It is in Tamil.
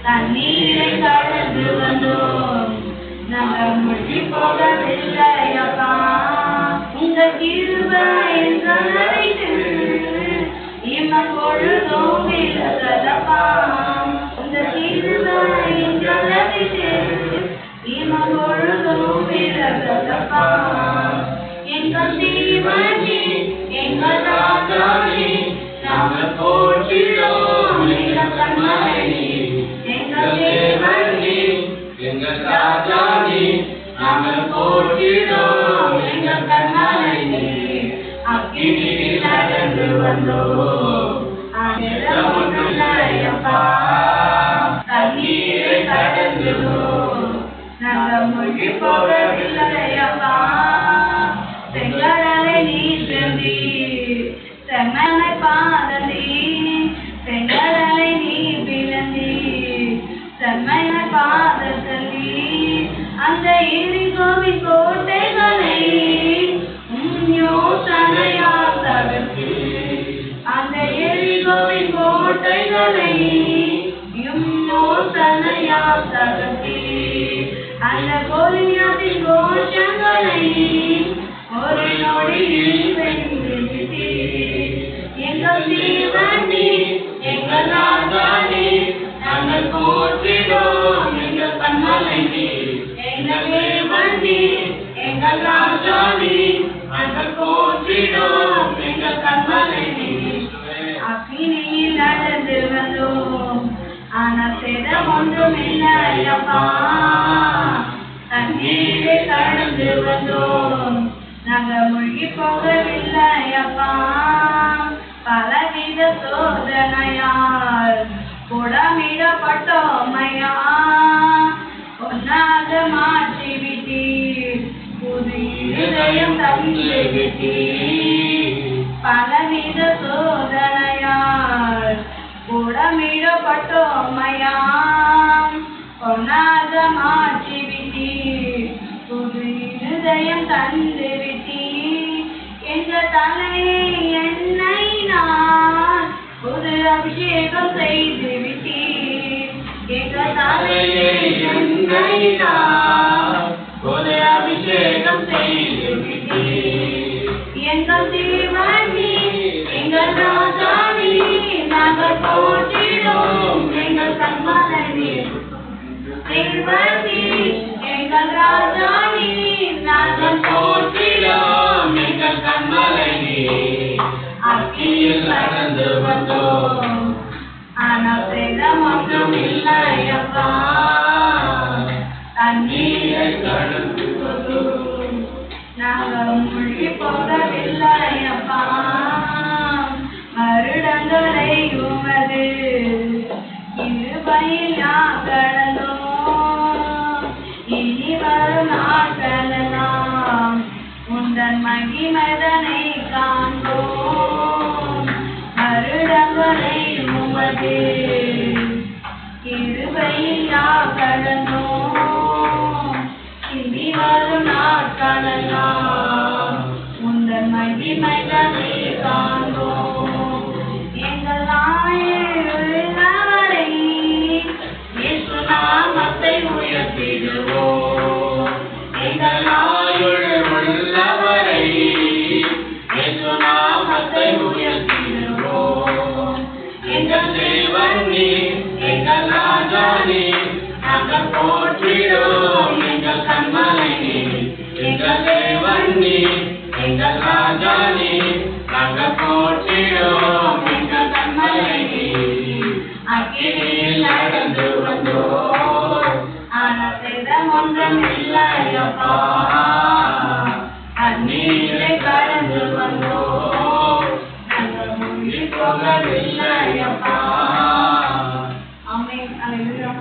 தண்ணீரை கடந்து வந்தோம் நாங்கள் மூழ்கி போகவில்லையப்பா. உங்க கிருபை எங்களை விட்டு இன்னும் பொழுதும் விலகலப்பா. உங்க கிருபை எங்களை விட்டு இன்னும் பொழுதும் விலகலப்பா. எங்கள் தீவனி எங்கள் ராஜானி நாங்கள் போற்றினோம் எங்கள் கண்மணி. எங்கள் தேவனி எங்கள் ராஜானி நாங்கள் போற்றினோம் எங்கள் கண்மணி. அக்கினியில் நடந்து வந்தோம் ஒன்றுலையப்பா. தண்ணீரை கடந்துவோம் நாங்கள் மூழ்கி போகவில்லையப்பா. செங்கடலை நீர் சென்றீர் செம்மனை பாதந்தீர். செங்கடலை நீர் பிளந்தீர் செம்மனை பாதத்தீர். அந்த எரிகோவின் கோட்டைகளை யோசனையால் தகர்த்தீர். அந்த எரிகோவின் கோட்டைகளை யோசனையால் தகர்த்தீர். அந்த கோலியாத்தின் கோஷங்களை ஒரு நொடியில் வென்றுவிட்டீர். எங்கள் தேவனி எங்கள் ராஜானி நாங்கள் போற்றினோம் எங்கள் கண்மணி. எங்கள் தேவனி எங்கள் ராஜானி நாங்கள் போற்றினோம் எங்கள் கண்மணி. அக்கினியில் நடந்து வந்தோம் ஆனால் சேதம் ஒன்றும் இல்லையப்பா. தண்ணீரை கடந்து வந்தோம் நாங்கள் மூழ்கி போகவில்லையப்பா. பலவித சோதனையால் புடமிடப்பட்டோமையா. ஒன்னாக மாற்றி விட்டீர் புது இதயம் தந்து விட்டீர். பலவித சோதனையால் புடமிடப்பட்டோமையா. ஒன்னாக மாற்றி விட்டீர் புது இதயம் தந்து விட்டீர். எங்கள் தலையை என்னை நான் புது அபிஷேகம் செய்து விட்டீர். எங்கள் தலையை என்னை நான் புது அபிஷேகம் செய்து விட்டீர். எங்கள் தேவனி எங்கள் ராஜானி நாங்கள் போற்றினோம் எங்கள் கண்மணி. தேவனி எங்கள் ராஜானி நாங்கள் போற்றினோம் எங்கள் கண்மணி. அக்கினியில் நடந்து வந்தோம் ஆனால் சேதம் ஒன்றும் இல்லையப்பா. தண்ணீரை கடந்து வந்தோம் நாங்கள் மூழ்கி போகவில்லையப்பா. வருடங்களை உமது கிருபையில் கடந்தோம். இனி வரும் நாட்களெல்லாம் உந்தன் மகிமைதனை காண்போம். வருடங்களை உமது கிருபையில் கடந்தோம். இனி வரும் நாட்களெல்லாம் உந்தன் மகிமைதனை காண்போம். எங்கள் உள்ளவரை இயேசு நாமத்தை உயர்த்திடுவோம். எங்கள் உள்ளவரை இயேசு நாமத்தை உயர்த்திடுவோம். எங்கள் தேவனி எங்கள் ராஜானி நாங்கள் போற்றிடுவோம் எங்கள் கண்மணி. எங்கள் தேவனி எங்கள் ராஜானி நாங்கள் போற்றிடுவோம் எங்கள் கண்மணி. அக்கினியில் நடந்து வந்தோம் ஆனால் சேதம் ஒன்றும் இல்லையப்பா. தண்ணீரை கடந்து வந்தோம் நாங்கள் மூழ்கி போகவில்லையப்பா. ஆமென். அல்லேலூயா.